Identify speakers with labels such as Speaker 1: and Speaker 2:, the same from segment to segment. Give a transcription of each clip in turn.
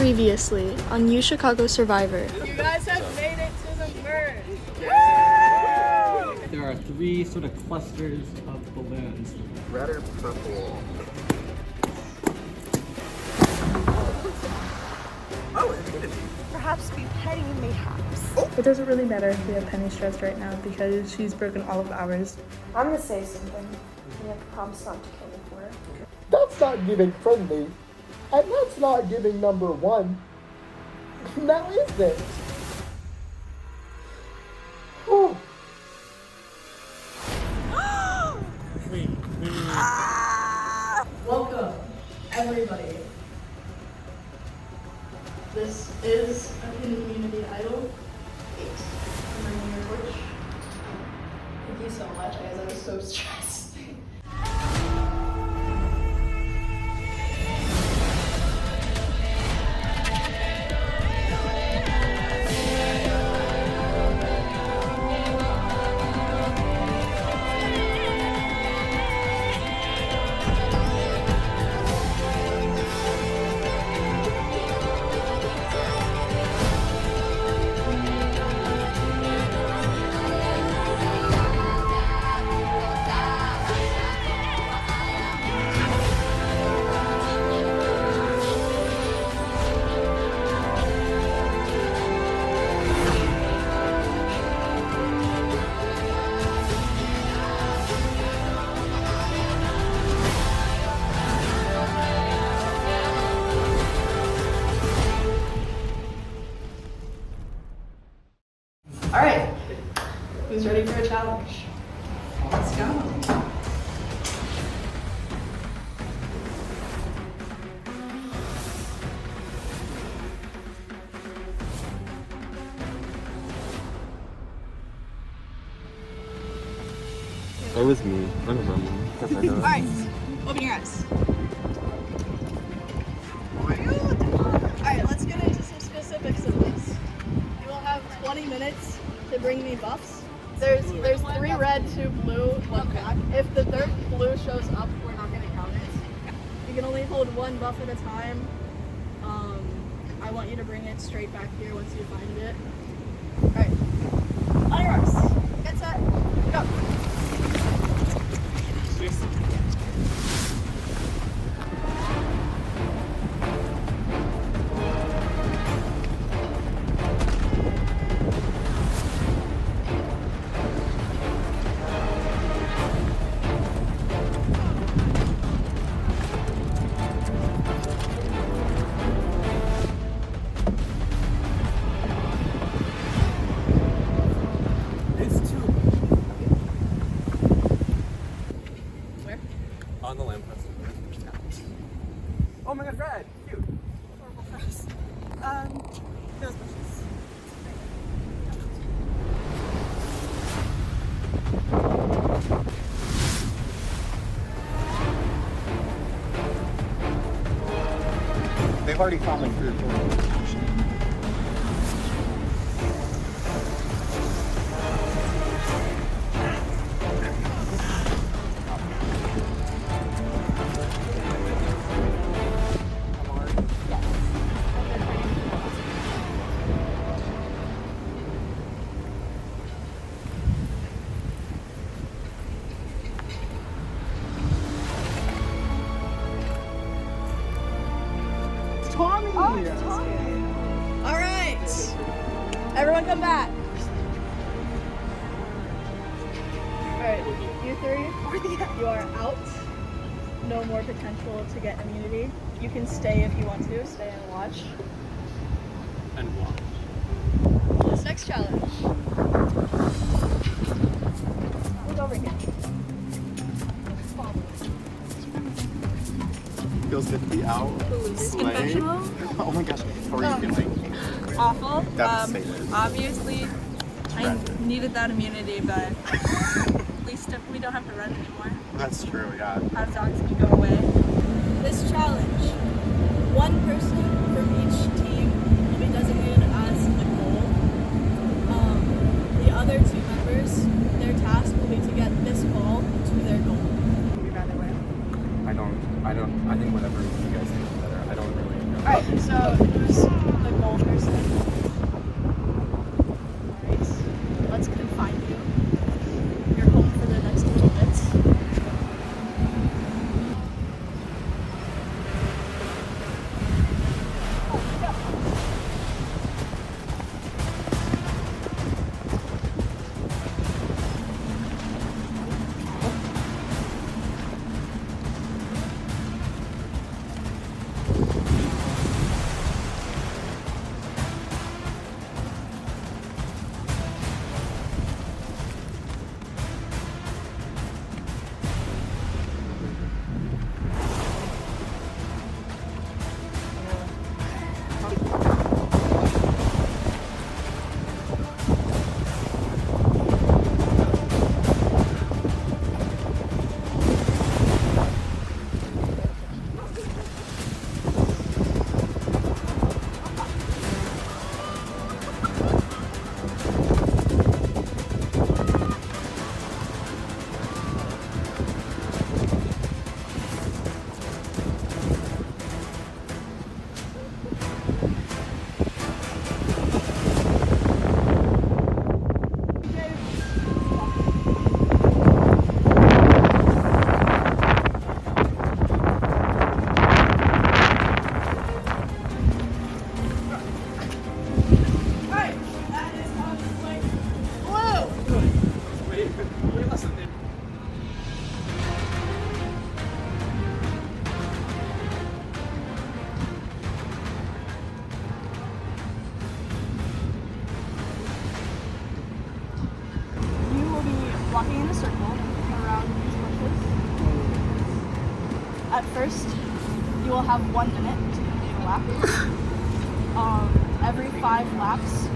Speaker 1: Previously on UChicago Survivor.
Speaker 2: You guys have made it to the merge.
Speaker 3: There are three sort of clusters of balloons.
Speaker 4: Red or purple? Oh, immunity.
Speaker 5: Perhaps be petty mayhaps.
Speaker 6: It doesn't really matter if we have Penny stressed right now because she's broken all of ours.
Speaker 5: I'm gonna say something. You have to promise not to kill me for it.
Speaker 7: That's not giving friendly. And that's not giving number one. Now is it? Oh.
Speaker 1: Welcome, everybody. This is a community idol. 8. I'm bringing your torch. Thank you so much, guys. I was so stressed. All right, who's ready for a challenge? Let's go.
Speaker 4: It was me. I remember.
Speaker 2: All right, open your eyes. All right, let's get into some specifics of this. You will have 20 minutes to bring me buffs. There's 3 red, 2 blue, 1 black. If the third blue shows up, we're not gonna count it. You can only hold 1 buff at a time. I want you to bring it straight back here once you find it. All right, on your marks. Get set, go.
Speaker 4: On the lamppost. Oh my god, red! Cute!
Speaker 5: Those bushes.
Speaker 4: They've already found like 3 or 4.
Speaker 2: All right, everyone come back. All right, you 3, you are out. No more potential to get immunity. You can stay if you want to, stay and watch.
Speaker 4: And watch.
Speaker 2: This next challenge. Look over here.
Speaker 4: Feels good to be out. Slay. Oh my gosh, how are you feeling?
Speaker 8: Awful.
Speaker 4: Devastated.
Speaker 8: Obviously, I
Speaker 4: Red.
Speaker 8: needed that immunity, but at least we don't have to run anymore.
Speaker 4: That's true, yeah.
Speaker 8: Our dogs can go away.
Speaker 2: This challenge, one person from each team will be designated as a goal. The other 2 members, their task will be to get this ball to their goal.
Speaker 4: I think whatever you guys think is better. I don't really know.
Speaker 2: Alright, so who's the goal person? Alright, let's confine you. You're home for the next little bit. Walking in a circle around these bushes. At first, you will have 1 minute to complete a lap. Every 5 laps,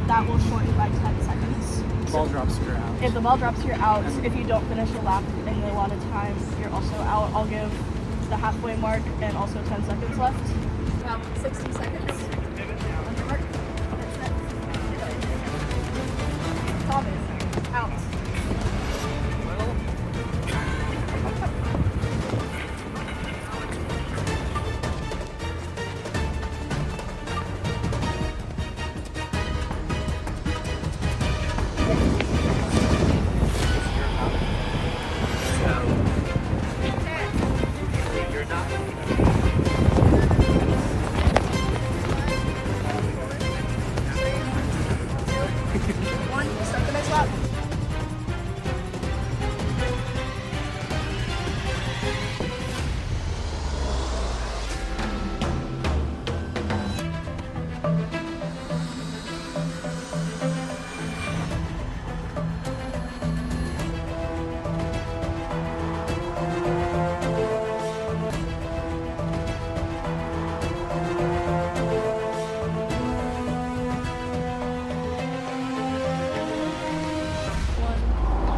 Speaker 2: that will shorten by 10 seconds.
Speaker 3: Ball drops, you're out.
Speaker 2: If the ball drops, you're out. If you don't finish a lap in the allotted time, you're also out. I'll give the halfway mark and also 10 seconds left. About 60 seconds. On your mark. Thomas, out. Start the next lap.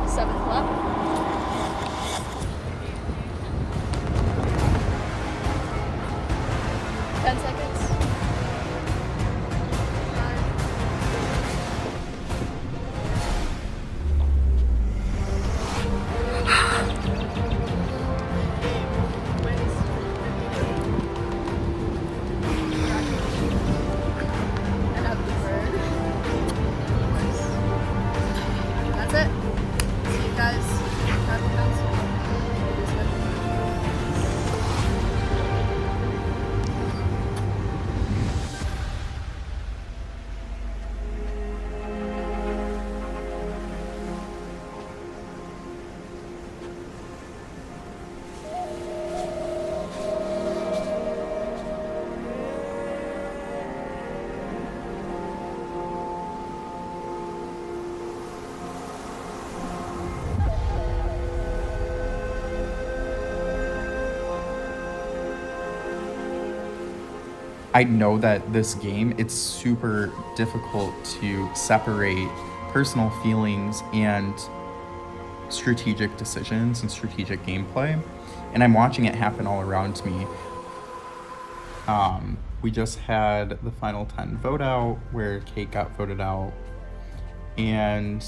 Speaker 2: Seventh lap. 10 seconds. 9. Wins. And have the bird. That's it. See you guys. Tribal Council.
Speaker 4: I know that this game, it's super difficult to separate personal feelings and strategic decisions and strategic gameplay. And I'm watching it happen all around me. We just had the final 10 vote out where Kate got voted out. And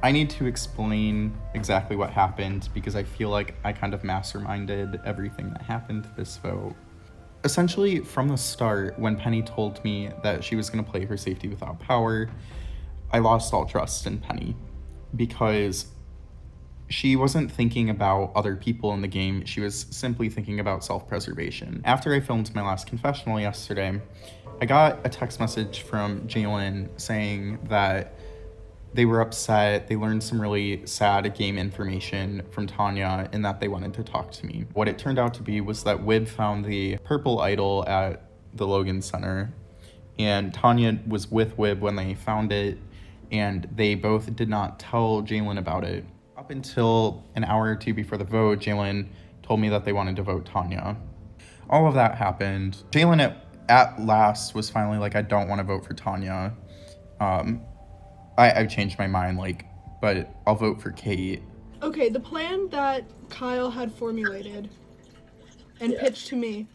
Speaker 4: I need to explain exactly what happened because I feel like I kind of masterminded everything that happened to this vote. Essentially, from the start, when Penny told me that she was going to play her safety without power, I lost all trust in Penny because she wasn't thinking about other people in the game. She was simply thinking about self-preservation. After I filmed my last confessional yesterday, I got a text message from Jalen saying that they were upset. They learned some really sad game information from Tanya and that they wanted to talk to me. What it turned out to be was that Wib found the purple idol at the Logan Center, and Tanya was with Wib when they found it, and they both did not tell Jalen about it. Up until an hour or two before the vote, Jalen told me that they wanted to vote Tanya. All of that happened. Jalen at last was finally like, I don't want to vote for Tanya. I've changed my mind, but I'll vote for Kate.
Speaker 2: Okay, the plan that Kyle had formulated and pitched to me,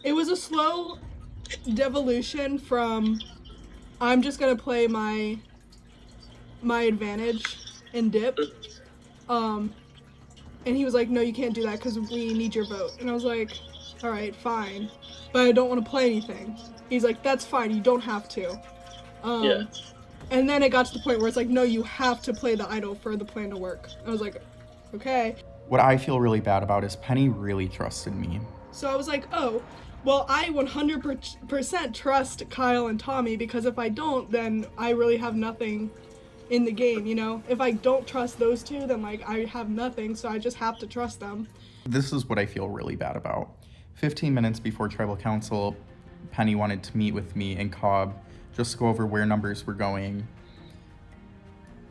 Speaker 2: it was a slow devolution from I'm just gonna play my advantage and dip. And he was like, no, you can't do that because we need your vote. And I was like, all right, fine, but I don't want to play anything. He's like, that's fine, you don't have to. And then it got to the point where it's like, no, you have to play the idol for the plan to work. I was like, okay.
Speaker 4: What I feel really bad about is Penny really trusted me.
Speaker 2: So I was like, oh, well, I 100% trust Kyle and Tommy, because if I don't, then I really have nothing in the game, you know? If I don't trust those two, then I have nothing, so I just have to trust them.
Speaker 4: This is what I feel really bad about. 15 minutes before Tribal Council, Penny wanted to meet with me and Cobb just to go over where numbers were going.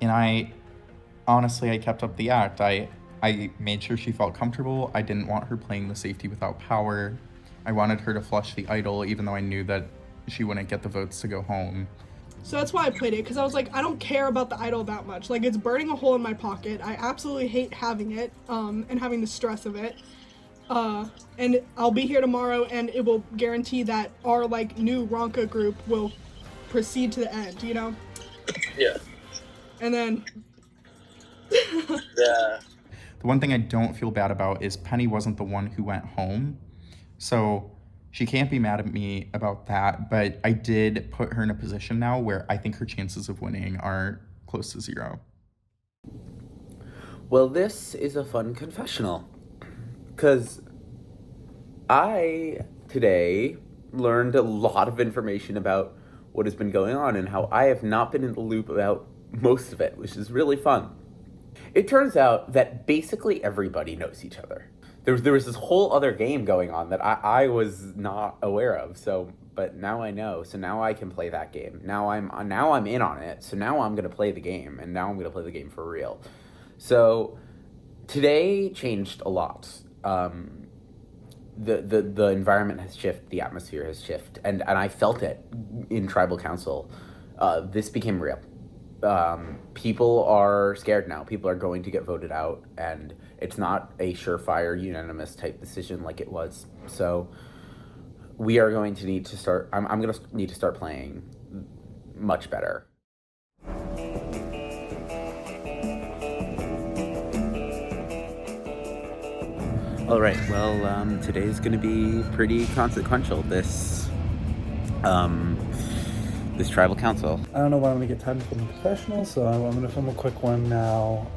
Speaker 4: And I kept up the act. I made sure she felt comfortable. I didn't want her playing the safety without power. I wanted her to flush the idol, even though I knew that she wouldn't get the votes to go home.
Speaker 2: So that's why I played it, because I was like, I don't care about the idol that much. It's burning a hole in my pocket. I absolutely hate having it, and having the stress of it. And I'll be here tomorrow, and it will guarantee that our, new Ronka group will proceed to the end, you know?
Speaker 9: Yeah.
Speaker 2: And then...
Speaker 9: Yeah.
Speaker 4: The one thing I don't feel bad about is Penny wasn't the one who went home. So she can't be mad at me about that, but I did put her in a position now where I think her chances of winning are close to 0.
Speaker 10: Well, this is a fun confessional, because I, today, learned a lot of information about what has been going on and how I have not been in the loop about most of it, which is really fun. It turns out that basically everybody knows each other. There was this whole other game going on that I was not aware of, but now I know, so now I can play that game. Now I'm in on it, so now I'm going to play the game, and now I'm going to play the game for real. So today changed a lot. The environment has shifted, the atmosphere has shifted, and I felt it in Tribal Council. This became real. People are scared now. People are going to get voted out, and it's not a surefire, unanimous type decision like it was. So we are going to need to start, I'm going to need to start playing much better. All right, well, today's going to be pretty consequential, this Tribal Council.
Speaker 11: I don't know when I'm going to get time to film a professional, so I'm going to film a quick one now,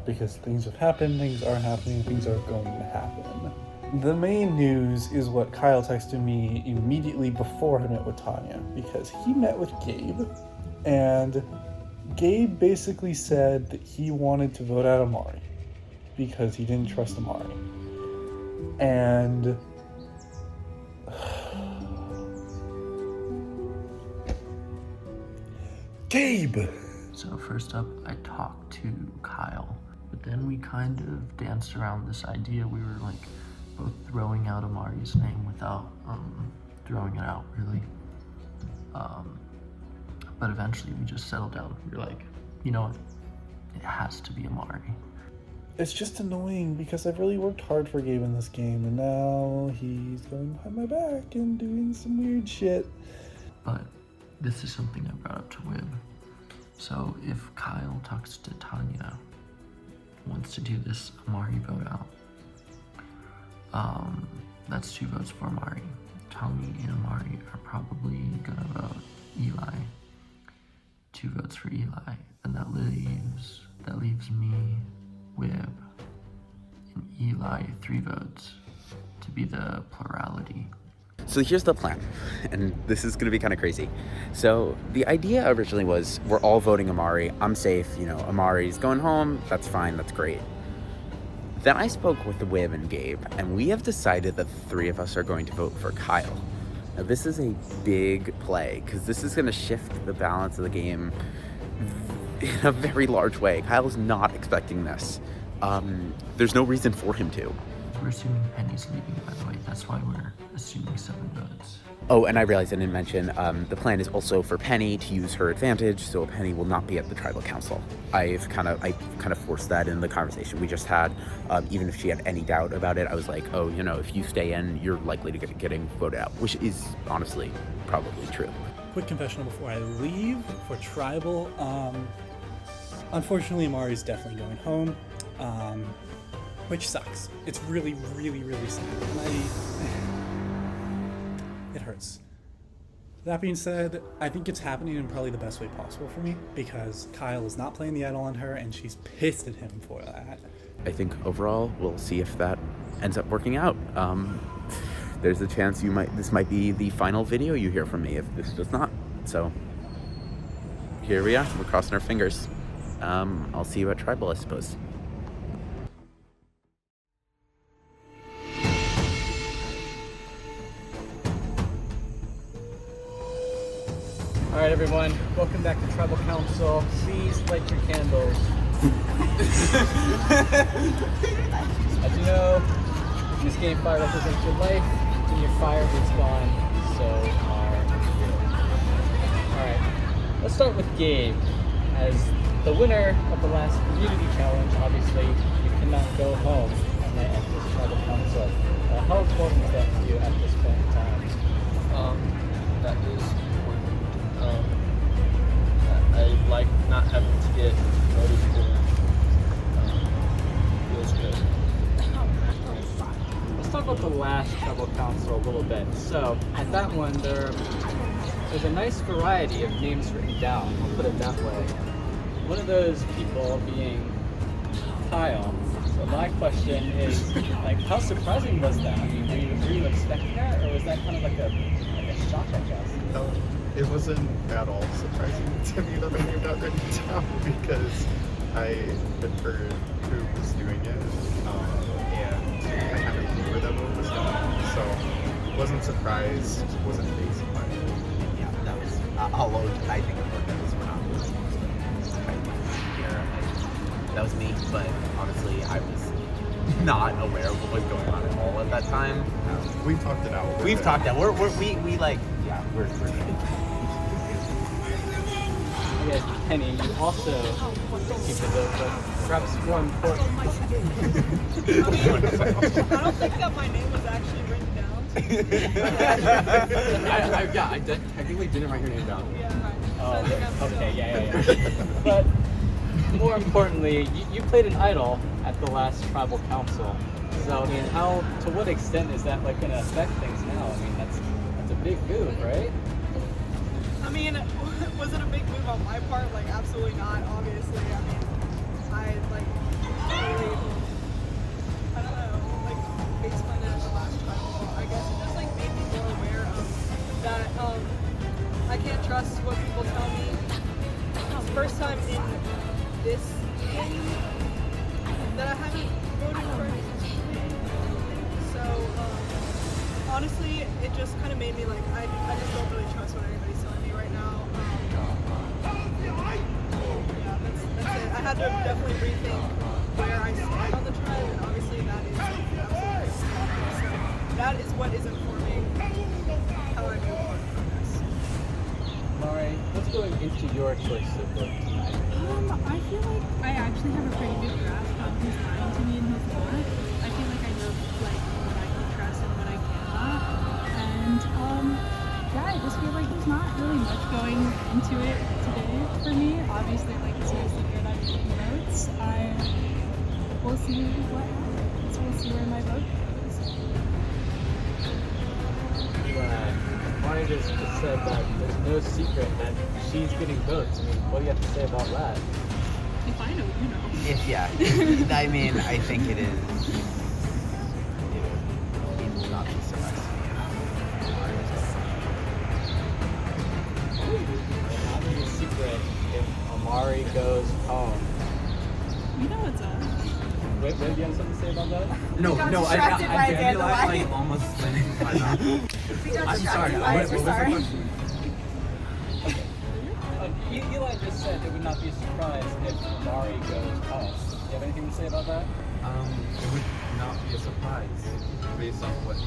Speaker 11: because things have happened, things are happening, things are going to happen. The main news is what Kyle texted me immediately before I met with Tanya, because he met with Gabe, and Gabe basically said that he wanted to vote out Amari, because he didn't trust Amari. And Gabe!
Speaker 12: So first up, I talked to Kyle, but then we kind of danced around this idea. We were both throwing out Amari's name without throwing it out, really. But eventually we just settled down. We were like, you know what, it has to be Amari.
Speaker 11: It's just annoying because I've really worked hard for Gabe in this game, and now he's going behind my back and doing some weird shit.
Speaker 12: But this is something I brought up to Wib. So if Kyle talks to Tanya, wants to do this Amari vote out, That's 2 votes for Amari. Tommy and Amari are probably gonna vote Eli. 2 votes for Eli. And that leaves me, Wib, and Eli 3 votes to be the plurality.
Speaker 10: So here's the plan, and this is gonna be kind of crazy. So the idea originally was we're all voting Amari. I'm safe, you know, Amari's going home. That's fine, that's great. Then I spoke with Wib and Gabe, and we have decided that the 3 of us are going to vote for Kyle. Now this is a big play, because this is gonna shift the balance of the game in a very large way. Kyle's not expecting this. There's no reason for him to.
Speaker 12: We're assuming Penny's leaving, by the way. That's why we're assuming 7 votes.
Speaker 10: Oh, and I realized I didn't mention, the plan is also for Penny to use her advantage, so Penny will not be at the tribal council. I kind of forced that in the conversation we just had. Even if she had any doubt about it, I was like, oh, you know, if you stay in, you're likely to getting voted out, which is honestly probably true.
Speaker 11: Quick confessional before I leave for tribal. Unfortunately, Amari's definitely going home, which sucks. It's really, really, really sad. It hurts. That being said, I think it's happening in probably the best way possible for me, because Kyle is not playing the idol on her, and she's pissed at him for that.
Speaker 10: I think overall, we'll see if that ends up working out. There's a chance this might be the final video you hear from me if this does not. So here we are, we're crossing our fingers. I'll see you at tribal, I suppose.
Speaker 3: All right, everyone, welcome back to Tribal Council. Please light your candles. As you know, in this game, fire represents your life. When your fire is gone, so are you. All right, let's start with Gabe. As the winner of the last community challenge, obviously, you cannot go home and then enter this Tribal Council. How important is that to you at this point in time?
Speaker 12: That is important. I like not having to get voted for. Feels good.
Speaker 3: Let's talk about the last Tribal Council a little bit. So, at that one, there's a nice variety of names written down, I'll put it that way. One of those people being Kyle. So my question is, like, how surprising was that? I mean, were you expecting that, or was that kind of like a shock, I guess?
Speaker 9: No, it wasn't at all surprising to me that my name got written down, because I had heard who was doing it, and I kind of knew where that vote was going, so wasn't surprised, wasn't phased by it.
Speaker 10: Yeah, that was, although I think that was when I was that was me, but honestly, I was not aware of what was going on at all at that time.
Speaker 9: We've talked it out.
Speaker 10: We've talked it out. We like, yeah, we're
Speaker 3: Okay, Penny, you also received a vote, but perhaps more important.
Speaker 2: I don't think that my name was actually written down.
Speaker 3: I technically didn't write your name down.
Speaker 2: Yeah.
Speaker 3: Oh, okay, yeah. But more importantly, you played an idol at the last tribal council. So I mean, to what extent is that like going to affect things now? I mean, that's a big move, right?
Speaker 2: I mean, was it a big move on my part? Like, absolutely not, obviously. I mean, I, like, really, I don't know, like, based my net at the last tribal, I guess it just, like, made me more aware of that, I can't trust what people tell me. First time in this game that I haven't voted for anything. So, honestly, it just kind of made me, like, I just don't really trust what anybody's telling me right now. Yeah, that's it. I had to definitely rethink where I stand on the tribe, and obviously that is absolutely so that is what is informing how I move on from this.
Speaker 3: Mari, what's going into your choice of vote tonight?
Speaker 8: I feel like I actually have a pretty good grasp of who's lying to me and who's not. I feel like I know like what I can trust and what I cannot. And yeah, I just feel like there's not really much going into it today for me. Obviously, like it's no secret I'm taking notes. We'll see what happens. We'll see where my vote goes.
Speaker 3: just said that there's no secret that she's getting votes. I mean, what do you have to say about that?
Speaker 8: If I know, you know.
Speaker 10: I mean, I think it is. It will not be surprised to me.
Speaker 3: It will not be a secret if Amari goes home.
Speaker 8: You know what's up.
Speaker 3: Wait, do you have something to say about that?
Speaker 10: No, I realized like almost spinning my mouth. I'm sorry. What was the question?
Speaker 3: Eli just said it would not be a surprise if Amari goes home. Do you have anything to say about that?
Speaker 9: It would not be a surprise based on what you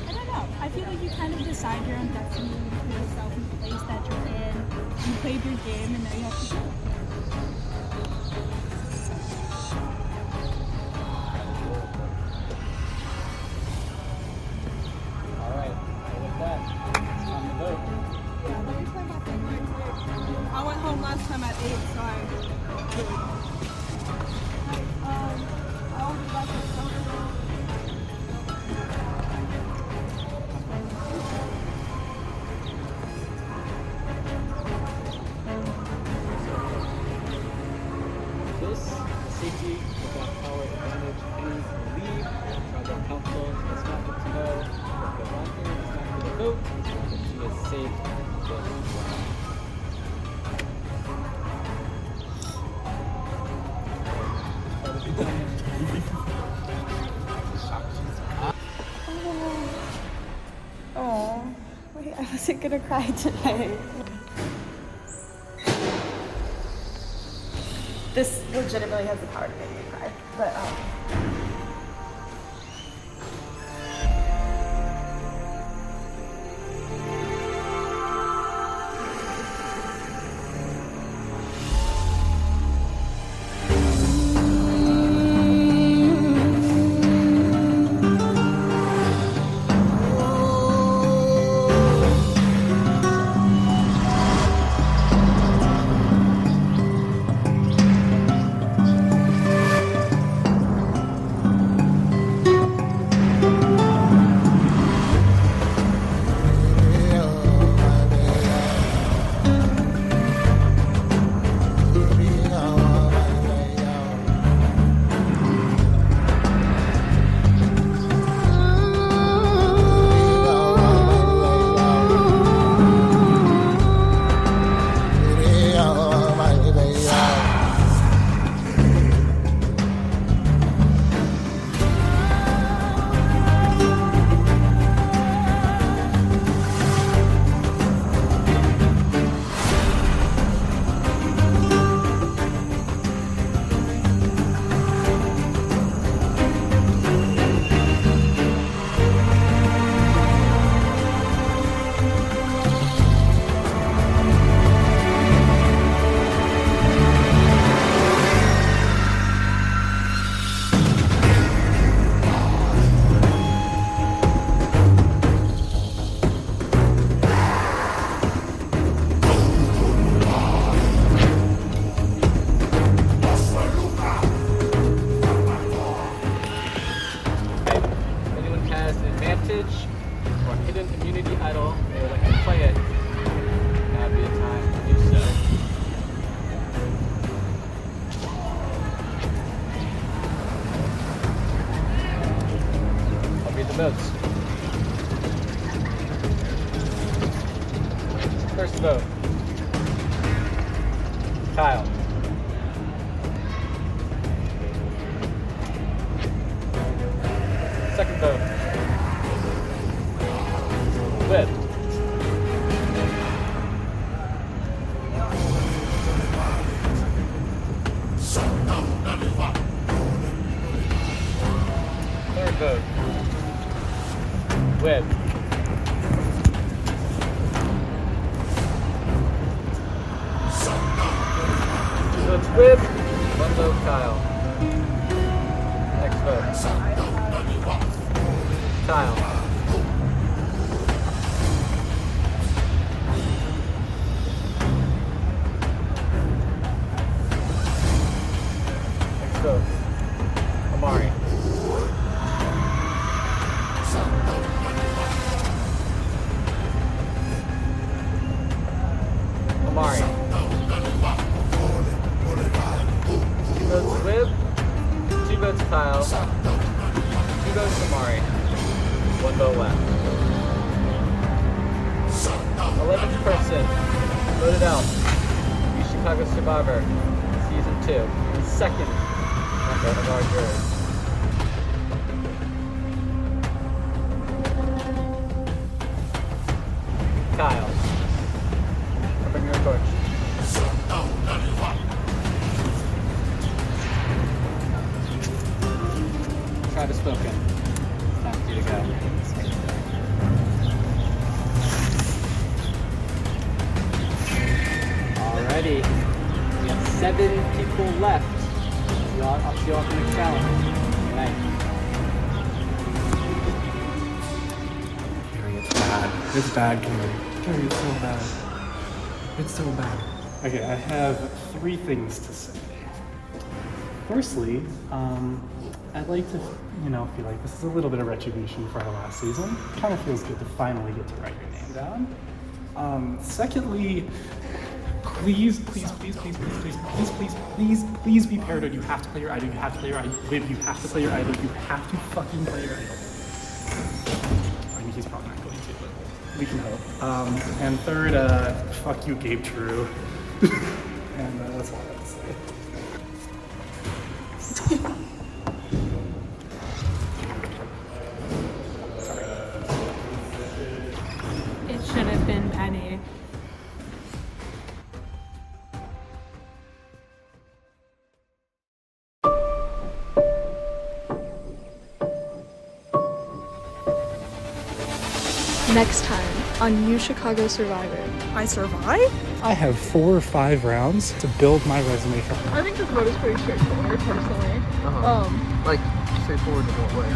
Speaker 8: I don't know. I feel like you kind of decide your own destiny for yourself in the place that you're in. You played your game and now you have to go.
Speaker 3: Alright, with that, it's time to vote.
Speaker 8: I went home last time at 8, so I'll be back at
Speaker 3: This safety without power advantage any leave. Tribal council does not get to know what goes on here, does not get a vote, but she is safe this round.
Speaker 5: Oh, wait, I wasn't gonna cry today. This legitimately has the power to make me cry, but
Speaker 3: votes. First vote. Kyle. Second vote. Whip. Third vote. Whip. So it's Whip, one vote Kyle. Next vote. Kyle. Amari. 2 votes Wib, 2 votes Kyle, 2 votes Amari, 1 vote left. 11th person, voted out. UChicago Survivor, Season 2. The second member of our jury. Kyle. Bring your torch. Travis spoken. Time for you to go. Alrighty. We have 7 people left. I'll see you all for the next challenge. Good night.
Speaker 11: Carrie, it's bad. It's bad, Carrie. Carrie, it's so bad. It's so bad. Okay, I have 3 things to say. Firstly, I'd like to, feel like this is a little bit of retribution for our last season. Kind of feels good to finally get to write your name down. Secondly, please be paranoid. You have to play your idol. You have to play your idol. You have to play your idol. You have to fucking play your idol. I mean, he's probably not going to, but we can hope. And third, fuck you, Gabe True. And that's all I have to say.
Speaker 8: It should have been Penny.
Speaker 2: Next time on UChicago Survivor.
Speaker 6: I survived?
Speaker 11: I have 4 or 5 rounds to build my resume for.
Speaker 6: I think this vote is pretty straightforward, personally.
Speaker 12: Like, straightforward in what way?